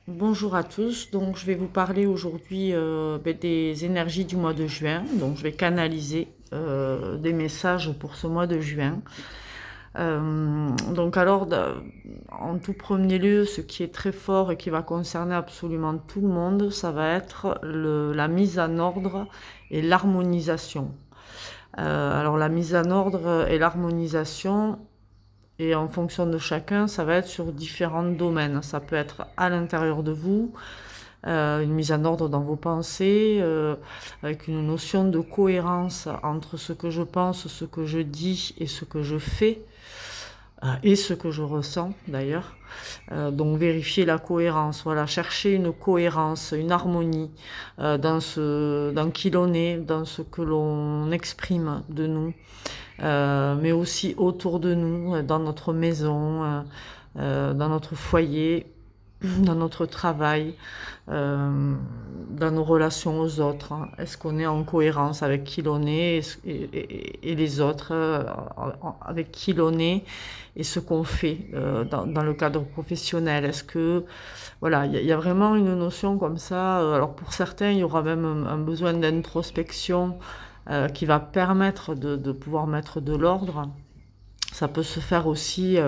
Bonjour à tous, donc je vais vous parler aujourd'hui des énergies du mois de juin. Donc je vais canaliser des messages pour ce mois de juin. Donc alors, en tout premier lieu, ce qui est très fort et qui va concerner absolument tout le monde, ça va être la mise en ordre et l'harmonisation. Alors la mise en ordre et l'harmonisation, et en fonction de chacun, ça va être sur différents domaines. Ça peut être à l'intérieur de vous, une mise en ordre dans vos pensées, avec une notion de cohérence entre ce que je pense, ce que je dis et ce que je fais, et ce que je ressens d'ailleurs. Donc vérifier la cohérence, voilà, chercher une cohérence, une harmonie dans qui l'on est, dans ce que l'on exprime de nous, mais aussi autour de nous, dans notre maison, dans notre foyer, dans notre travail, dans nos relations aux autres. Est-ce qu'on est en cohérence avec qui l'on est et les autres, avec qui l'on est et ce qu'on fait dans le cadre professionnel? Est-ce que, voilà, il y a vraiment une notion comme ça. Alors pour certains, il y aura même un besoin d'introspection qui va permettre de pouvoir mettre de l'ordre. Ça peut se faire aussi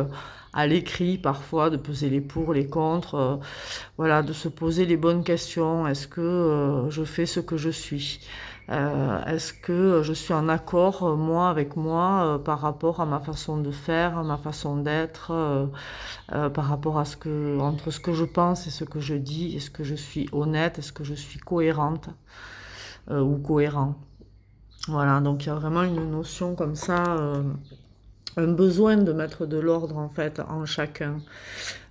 à l'écrit parfois, de peser les pour, les contre, voilà, de se poser les bonnes questions. Est-ce que je fais ce que je suis? Est-ce que je suis en accord, moi, avec moi, par rapport à ma façon de faire, à ma façon d'être, par rapport à entre ce que je pense et ce que je dis? Est-ce que je suis honnête? Est-ce que je suis cohérente ou cohérent? Voilà, donc il y a vraiment une notion comme ça, un besoin de mettre de l'ordre en fait en chacun.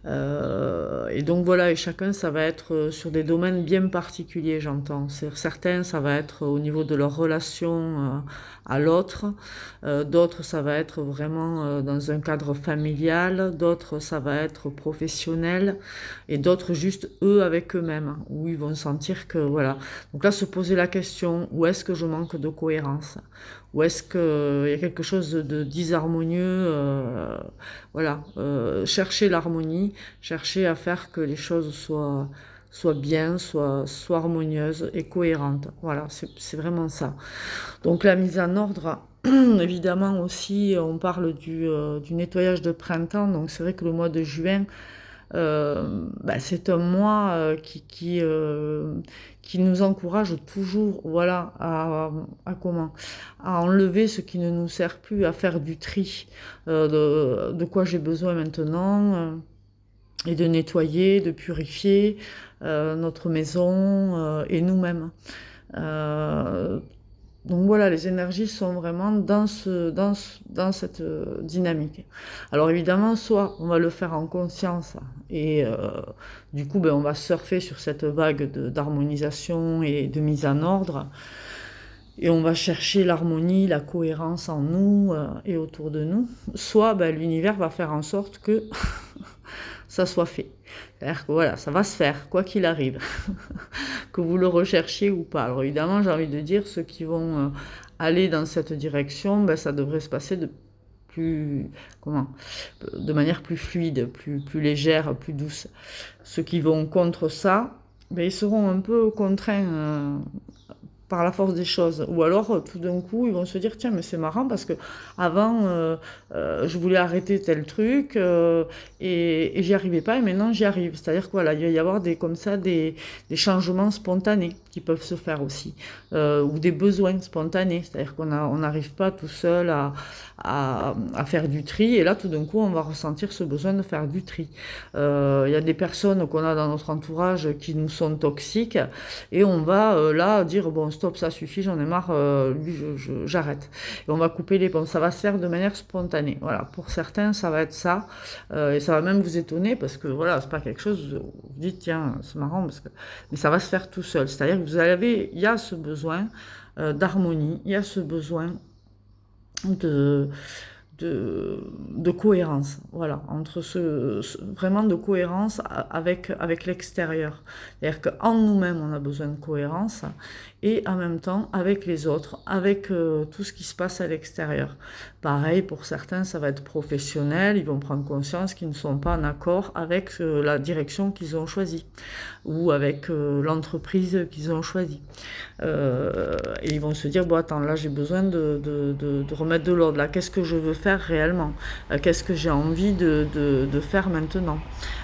Et donc voilà, et chacun ça va être sur des domaines bien particuliers, j'entends. Certains ça va être au niveau de leur relation à l'autre, d'autres ça va être vraiment dans un cadre familial, d'autres ça va être professionnel, et d'autres juste eux avec eux-mêmes, où ils vont sentir que voilà. Donc là se poser la question, où est-ce que je manque de cohérence? Ou est-ce qu'il y a quelque chose de disharmonieux, voilà, chercher l'harmonie, chercher à faire que les choses soient bien, soient harmonieuses et cohérentes. Voilà, c'est vraiment ça. Donc la mise en ordre, évidemment aussi, on parle du nettoyage de printemps, donc c'est vrai que le mois de juin, c'est un mois qui nous encourage toujours, voilà, à enlever ce qui ne nous sert plus, à faire du tri de quoi j'ai besoin maintenant, et de nettoyer, de purifier notre maison et nous-mêmes. Euh, donc voilà, les énergies sont vraiment dans cette dynamique. Alors évidemment, soit on va le faire en conscience et du coup on va surfer sur cette vague d'harmonisation et de mise en ordre, et on va chercher l'harmonie, la cohérence en nous et autour de nous. Soit l'univers va faire en sorte que ça soit fait. C'est-à-dire que voilà, ça va se faire, quoi qu'il arrive, que vous le recherchiez ou pas. Alors évidemment, j'ai envie de dire, ceux qui vont aller dans cette direction, ça devrait se passer de manière plus fluide, plus légère, plus douce. Ceux qui vont contre ça, ils seront un peu contraints par la force des choses. Ou alors, tout d'un coup, ils vont se dire, tiens, mais c'est marrant parce que avant, je voulais arrêter tel truc et j'y arrivais pas, et maintenant j'y arrive. C'est-à-dire que voilà, il va y avoir comme ça des changements spontanés qui peuvent se faire aussi, ou des besoins spontanés. C'est-à-dire on n'arrive pas tout seul à faire du tri, et là, tout d'un coup, on va ressentir ce besoin de faire du tri. Il y a des personnes qu'on a dans notre entourage qui nous sont toxiques, et on va là dire, bon, stop, ça suffit, j'en ai marre, lui, j'arrête. Et on va couper les ponts. Ça va se faire de manière spontanée. Voilà, pour certains, ça va être ça. Et ça va même vous étonner parce que voilà, c'est pas quelque chose où vous dites, tiens, c'est marrant, mais ça va se faire tout seul. C'est-à-dire que il y a ce besoin d'harmonie, il y a ce besoin de de cohérence, voilà, entre vraiment de cohérence avec l'extérieur. C'est-à-dire qu'en nous-mêmes, on a besoin de cohérence, et en même temps avec les autres, avec tout ce qui se passe à l'extérieur. Pareil, pour certains, ça va être professionnel, ils vont prendre conscience qu'ils ne sont pas en accord avec la direction qu'ils ont choisie, ou avec l'entreprise qu'ils ont choisie. Et ils vont se dire, bon attends, là j'ai besoin de remettre de l'ordre, là qu'est-ce que je veux faire réellement, qu'est-ce que j'ai envie de faire maintenant,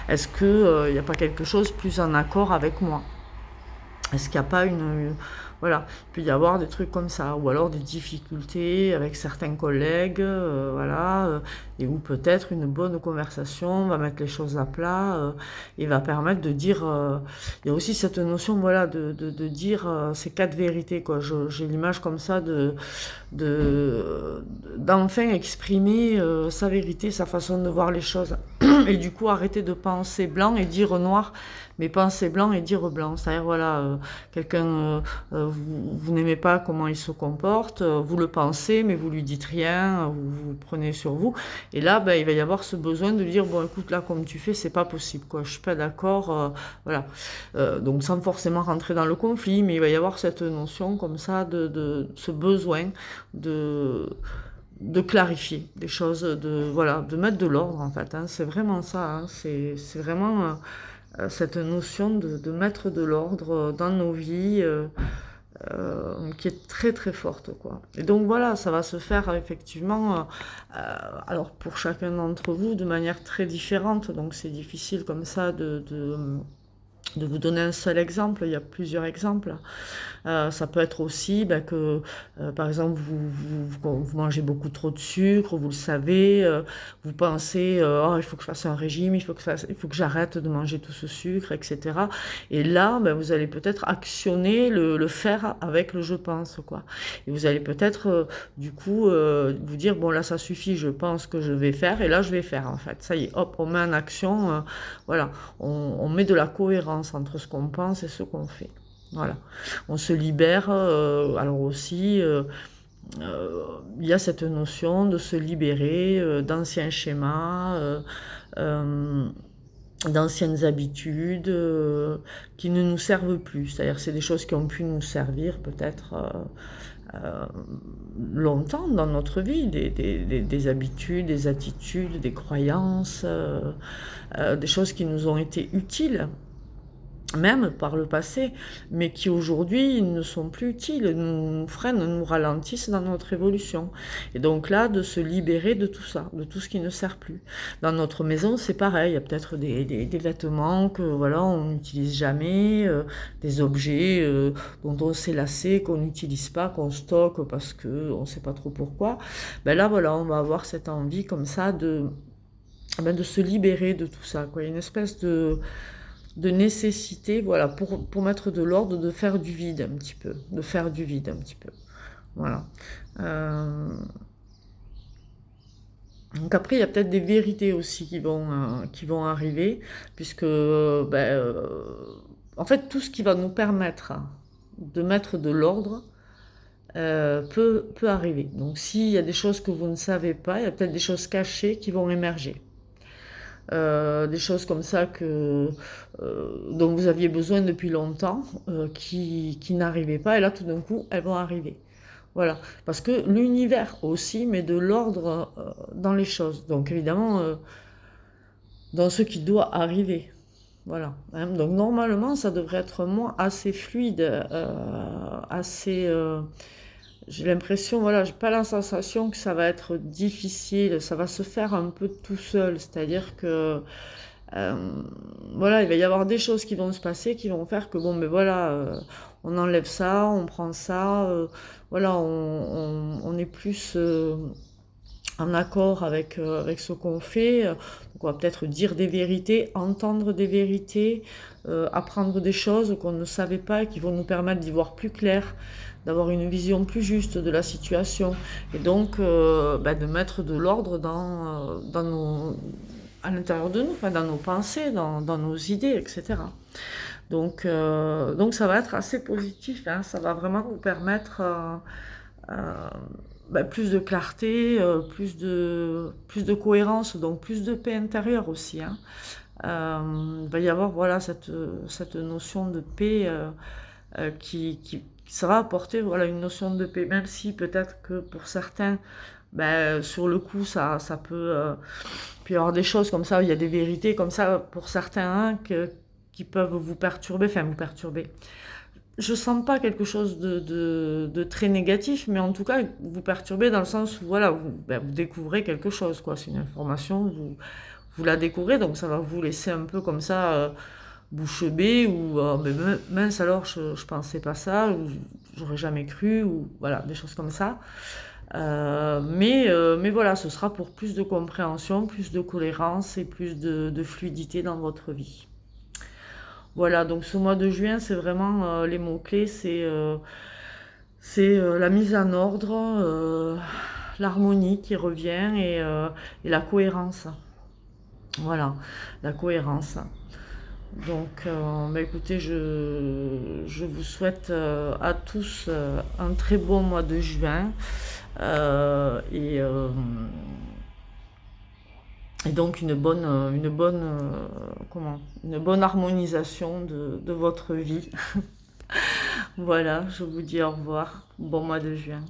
est-ce qu'il n'y a pas quelque chose plus en accord avec moi, est-ce qu'il n'y a pas voilà, il peut y avoir des trucs comme ça, ou alors des difficultés avec certains collègues, voilà, et où peut-être une bonne conversation va mettre les choses à plat, et va permettre de dire, il y a aussi cette notion, voilà, de dire ces 4 vérités, quoi. J'ai l'image comme ça d'enfin exprimer sa vérité, sa façon de voir les choses, et du coup arrêter de penser blanc et dire noir, mais penser blanc et dire blanc. C'est-à-dire, voilà, quelqu'un, vous n'aimez pas comment il se comporte, vous le pensez, mais vous lui dites rien, vous prenez sur vous. Et là, ben, il va y avoir ce besoin de dire, bon, écoute, là, comme tu fais, c'est pas possible, quoi. Je suis pas d'accord, voilà. Donc, sans forcément rentrer dans le conflit, mais il va y avoir cette notion comme ça de ce besoin de clarifier des choses, voilà, de mettre de l'ordre, en fait, hein. C'est vraiment ça, hein. C'est vraiment cette notion de mettre de l'ordre dans nos vies, qui est très très forte, quoi. Et donc voilà, ça va se faire effectivement, alors pour chacun d'entre vous de manière très différente, donc c'est difficile comme ça de vous donner un seul exemple, il y a plusieurs exemples. Ça peut être aussi que, par exemple, vous mangez beaucoup trop de sucre, vous le savez, vous pensez, oh, il faut que je fasse un régime, il faut que j'arrête de manger tout ce sucre, etc. Et là, vous allez peut-être actionner le faire avec le je pense, quoi. Et vous allez peut-être, du coup, vous dire, bon là, ça suffit, je pense que je vais faire, et là, je vais faire, en fait. Ça y est, hop, on met en action, voilà, on met de la cohérence entre ce qu'on pense et ce qu'on fait. Voilà, on se libère, alors aussi, il y a cette notion de se libérer d'anciens schémas, d'anciennes habitudes qui ne nous servent plus. C'est-à-dire c'est des choses qui ont pu nous servir peut-être longtemps dans notre vie, des habitudes, des attitudes, des croyances, des choses qui nous ont été utiles, même par le passé, mais qui aujourd'hui ne sont plus utiles, nous freinent, nous ralentissent dans notre évolution. Et donc là, de se libérer de tout ça, de tout ce qui ne sert plus. Dans notre maison, c'est pareil, il y a peut-être des vêtements que voilà, on n'utilise jamais, des objets dont on s'est lassé, qu'on n'utilise pas, qu'on stocke parce qu'on ne sait pas trop pourquoi. Ben là, voilà, on va avoir cette envie comme ça de se libérer de tout ça, quoi. Une espèce de nécessité, voilà, pour mettre de l'ordre, de faire du vide un petit peu, voilà. Donc après, il y a peut-être des vérités aussi qui vont arriver, puisque, en fait, tout ce qui va nous permettre de mettre de l'ordre peut arriver. Donc s'il y a des choses que vous ne savez pas, il y a peut-être des choses cachées qui vont émerger. Des choses comme ça dont vous aviez besoin depuis longtemps, qui n'arrivaient pas, et là tout d'un coup elles vont arriver. Voilà, parce que l'univers aussi met de l'ordre dans les choses, donc évidemment dans ce qui doit arriver. Voilà, hein. Donc normalement ça devrait être assez fluide, assez... j'ai l'impression, voilà, j'ai pas la sensation que ça va être difficile, ça va se faire un peu tout seul, c'est-à-dire que, voilà, il va y avoir des choses qui vont se passer, qui vont faire que, bon, mais voilà, on enlève ça, on prend ça, voilà, on est plus en accord avec ce qu'on fait, donc on va peut-être dire des vérités, entendre des vérités, apprendre des choses qu'on ne savait pas et qui vont nous permettre d'y voir plus clair, d'avoir une vision plus juste de la situation, et donc de mettre de l'ordre à l'intérieur de nous, enfin, dans nos pensées, dans nos idées, etc. Donc ça va être assez positif, hein, ça va vraiment nous permettre plus de clarté, plus de cohérence, donc plus de paix intérieure aussi, hein. Il va y avoir, voilà, cette notion de paix, qui sera apportée, voilà, une notion de paix, même si peut-être que pour certains, sur le coup, ça peut y avoir des choses comme ça, il y a des vérités comme ça pour certains, hein, qui peuvent vous perturber, enfin vous perturber. Je sens pas quelque chose de très négatif, mais en tout cas, vous perturber dans le sens où, voilà, vous découvrez quelque chose, quoi. C'est une information, vous la découvrez, donc ça va vous laisser un peu comme ça, bouche bée, ou mais mince alors, je pensais pas ça, ou j'aurais jamais cru, ou voilà, des choses comme ça. Mais voilà, ce sera pour plus de compréhension, plus de cohérence et plus de fluidité dans votre vie. Voilà, donc ce mois de juin, c'est vraiment les mots-clés, c'est la mise en ordre, l'harmonie qui revient et la cohérence. Voilà, la cohérence. Donc, écoutez, je vous souhaite à tous un très bon mois de juin euh, et, euh, et donc une bonne harmonisation de votre vie. Voilà, je vous dis au revoir. Bon mois de juin.